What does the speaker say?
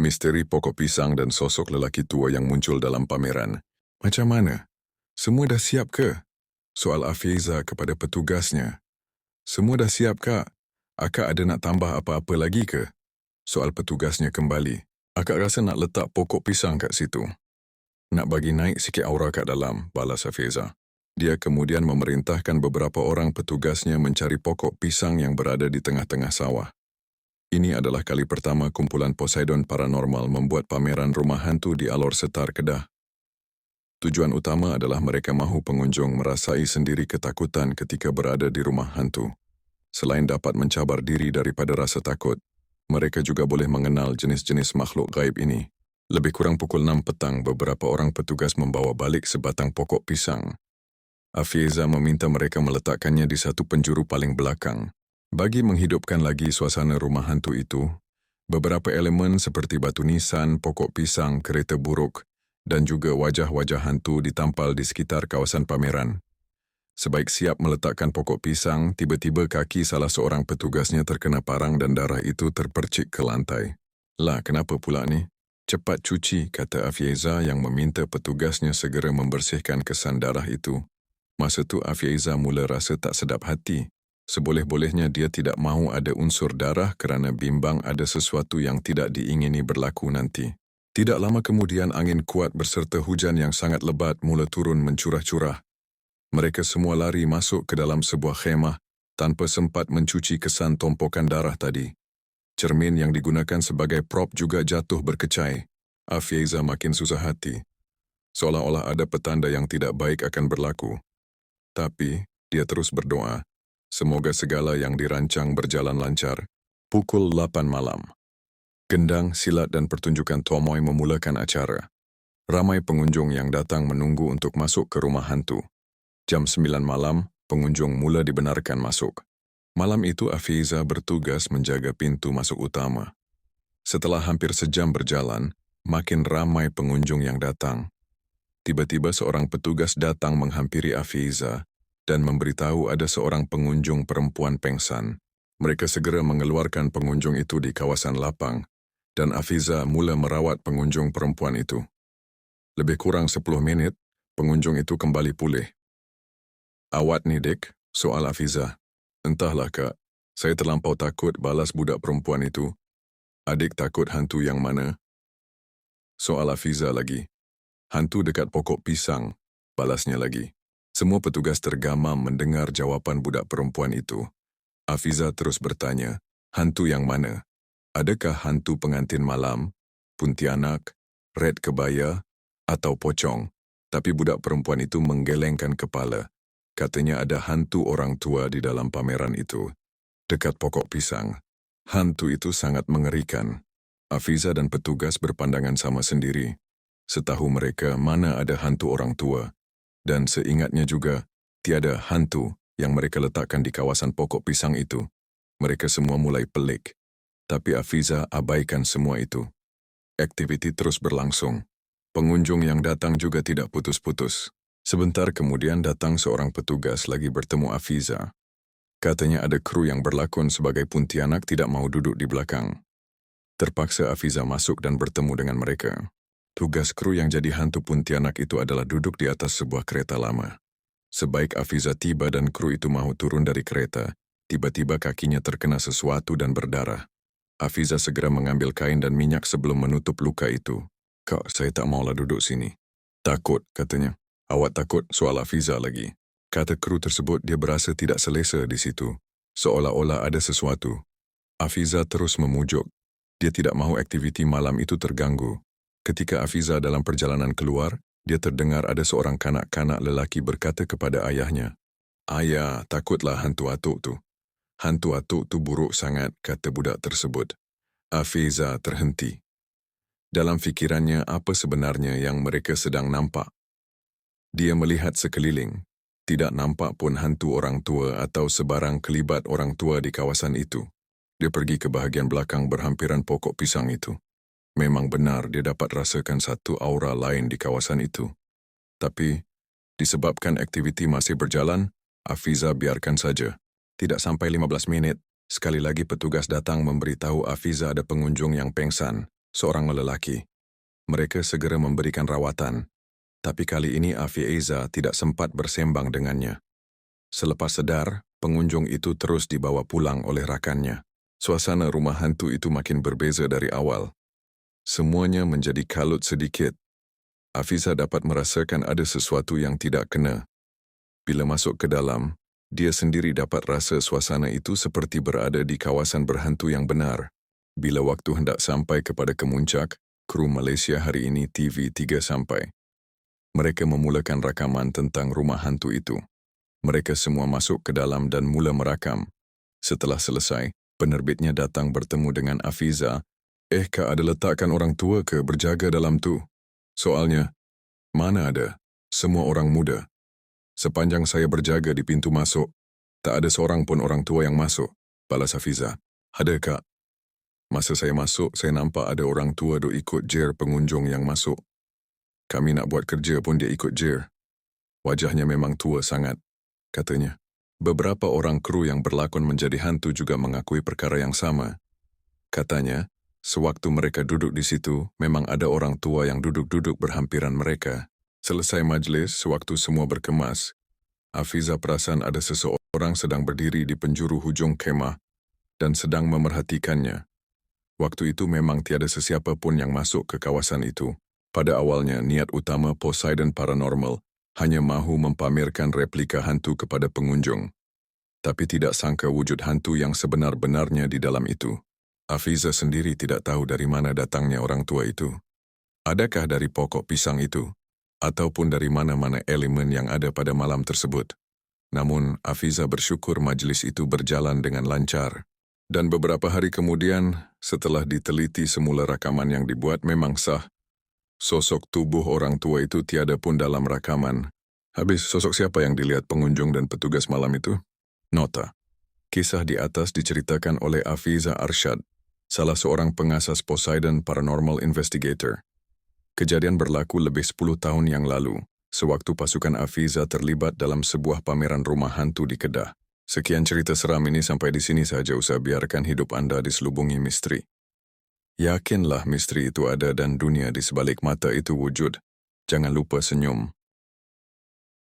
Misteri pokok pisang dan sosok lelaki tua yang muncul dalam pameran. Macam mana? Semua dah siap ke? Soal Afiza kepada petugasnya. Semua dah siap, Kak. Akak ada nak tambah apa-apa lagi ke? Soal petugasnya kembali. Akak rasa nak letak pokok pisang kat situ. Nak bagi naik sikit aura kat dalam, balas Afiza. Dia kemudian memerintahkan beberapa orang petugasnya mencari pokok pisang yang berada di tengah-tengah sawah. Ini adalah kali pertama kumpulan Poseidon Paranormal membuat pameran rumah hantu di Alor Setar, Kedah. Tujuan utama adalah mereka mahu pengunjung merasai sendiri ketakutan ketika berada di rumah hantu. Selain dapat mencabar diri daripada rasa takut, mereka juga boleh mengenal jenis-jenis makhluk gaib ini. Lebih kurang pukul 6 petang, beberapa orang petugas membawa balik sebatang pokok pisang. Afiza meminta mereka meletakkannya di satu penjuru paling belakang. Bagi menghidupkan lagi suasana rumah hantu itu, beberapa elemen seperti batu nisan, pokok pisang, kereta buruk, dan juga wajah-wajah hantu ditampal di sekitar kawasan pameran. Sebaik siap meletakkan pokok pisang, tiba-tiba kaki salah seorang petugasnya terkena parang dan darah itu terpercik ke lantai. Lah, kenapa pula ni? Cepat cuci, kata Afiza yang meminta petugasnya segera membersihkan kesan darah itu. Masa tu Afiza mula rasa tak sedap hati. Seboleh-bolehnya dia tidak mahu ada unsur darah kerana bimbang ada sesuatu yang tidak diingini berlaku nanti. Tidak lama kemudian angin kuat berserta hujan yang sangat lebat mula turun mencurah-curah. Mereka semua lari masuk ke dalam sebuah khemah tanpa sempat mencuci kesan tompokan darah tadi. Cermin yang digunakan sebagai prop juga jatuh berkecai. Afiza makin susah hati. Seolah-olah ada petanda yang tidak baik akan berlaku. Tapi dia terus berdoa. Semoga segala yang dirancang berjalan lancar. Pukul 8 malam. Gendang, silat dan pertunjukan tomoy memulakan acara. Ramai pengunjung yang datang menunggu untuk masuk ke rumah hantu. Jam 9 malam, pengunjung mula dibenarkan masuk. Malam itu Afiza bertugas menjaga pintu masuk utama. Setelah hampir sejam berjalan, makin ramai pengunjung yang datang. Tiba-tiba seorang petugas datang menghampiri Afiza dan memberitahu ada seorang pengunjung perempuan pengsan. Mereka segera mengeluarkan pengunjung itu di kawasan lapang, dan Afiza mula merawat pengunjung perempuan itu. Lebih kurang 10 menit, pengunjung itu kembali pulih. Awat ni, Dek, soal Afiza. Entahlah, Kak, saya terlampau takut, balas budak perempuan itu. Adik takut hantu yang mana? Soal Afiza lagi. Hantu dekat pokok pisang, balasnya lagi. Semua petugas tergamam mendengar jawapan budak perempuan itu. Afiza terus bertanya, hantu yang mana? Adakah hantu pengantin malam, Pontianak, red kebaya, atau pocong? Tapi budak perempuan itu menggelengkan kepala. Katanya ada hantu orang tua di dalam pameran itu. Dekat pokok pisang. Hantu itu sangat mengerikan. Afiza dan petugas berpandangan sama sendiri. Setahu mereka mana ada hantu orang tua. Dan seingatnya juga, tiada hantu yang mereka letakkan di kawasan pokok pisang itu. Mereka semua mulai pelik. Tapi Afiza abaikan semua itu. Aktiviti terus berlangsung. Pengunjung yang datang juga tidak putus-putus. Sebentar kemudian datang seorang petugas lagi bertemu Afiza. Katanya ada kru yang berlakon sebagai Pontianak tidak mau duduk di belakang. Terpaksa Afiza masuk dan bertemu dengan mereka. Tugas kru yang jadi hantu Pontianak itu adalah duduk di atas sebuah kereta lama. Sebaik Afiza tiba dan kru itu mahu turun dari kereta, tiba-tiba kakinya terkena sesuatu dan berdarah. Afiza segera mengambil kain dan minyak sebelum menutup luka itu. Kak, saya tak maulah duduk sini. Takut, katanya. Awak takut soal Afiza lagi. Kata kru tersebut dia berasa tidak selesa di situ. Seolah-olah ada sesuatu. Afiza terus memujuk. Dia tidak mahu aktiviti malam itu terganggu. Ketika Afiza dalam perjalanan keluar, dia terdengar ada seorang kanak-kanak lelaki berkata kepada ayahnya, "Ayah, takutlah hantu atuk tu. Hantu atuk tu buruk sangat," kata budak tersebut. Afiza terhenti. Dalam fikirannya apa sebenarnya yang mereka sedang nampak. Dia melihat sekeliling. Tidak nampak pun hantu orang tua atau sebarang kelibat orang tua di kawasan itu. Dia pergi ke bahagian belakang berhampiran pokok pisang itu. Memang benar dia dapat rasakan satu aura lain di kawasan itu. Tapi, disebabkan aktiviti masih berjalan, Afiza biarkan saja. Tidak sampai 15 menit, sekali lagi petugas datang memberitahu Afiza ada pengunjung yang pengsan. seorang lelaki. Mereka segera memberikan rawatan, tapi kali ini Afieza tidak sempat bersembang dengannya. Selepas sedar, pengunjung itu terus dibawa pulang oleh rakannya. Suasana rumah hantu itu makin berbeza dari awal. Semuanya menjadi kalut sedikit. Afiza dapat merasakan ada sesuatu yang tidak kena. Bila masuk ke dalam, dia sendiri dapat rasa suasana itu seperti berada di kawasan berhantu yang benar. Bila waktu hendak sampai kepada kemuncak, kru Malaysia Hari Ini TV3 sampai. Mereka memulakan rakaman tentang rumah hantu itu. Mereka semua masuk ke dalam dan mula merakam. Setelah selesai, penerbitnya datang bertemu dengan Afiza. Kak ada letakkan orang tua ke berjaga dalam tu? Soalnya, mana ada, semua orang muda. Sepanjang saya berjaga di pintu masuk, tak ada seorang pun orang tua yang masuk, balas Afiza. Ada kak. Masa saya masuk, saya nampak ada orang tua duk ikut jer pengunjung yang masuk. Kami nak buat kerja pun dia ikut jer. Wajahnya memang tua sangat, katanya. Beberapa orang kru yang berlakon menjadi hantu juga mengakui perkara yang sama. Katanya, sewaktu mereka duduk di situ, memang ada orang tua yang duduk-duduk berhampiran mereka. Selesai majlis, sewaktu semua berkemas, Afiza perasan ada seseorang sedang berdiri di penjuru hujung kemah dan sedang memerhatikannya. Waktu itu memang tiada sesiapa pun yang masuk ke kawasan itu. Pada awalnya, niat utama Poseidon Paranormal hanya mahu mempamerkan replika hantu kepada pengunjung. Tapi tidak sangka wujud hantu yang sebenar-benarnya di dalam itu. Afiza sendiri tidak tahu dari mana datangnya orang tua itu. Adakah dari pokok pisang itu? Ataupun dari mana-mana elemen yang ada pada malam tersebut. Namun, Afiza bersyukur majlis itu berjalan dengan lancar. Dan beberapa hari kemudian, setelah diteliti semula rakaman yang dibuat memang sah, sosok tubuh orang tua itu tiada pun dalam rakaman. Habis, sosok siapa yang dilihat pengunjung dan petugas malam itu? Nota. Kisah di atas diceritakan oleh Afiza Arsyad, salah seorang pengasas Poseidon Paranormal Investigator. Kejadian berlaku lebih 10 tahun yang lalu, sewaktu pasukan Afiza terlibat dalam sebuah pameran rumah hantu di Kedah. Sekian cerita seram ini, sampai di sini saja. Usah biarkan hidup Anda diselubungi misteri. Yakinlah misteri itu ada dan dunia di sebalik mata itu wujud. Jangan lupa senyum.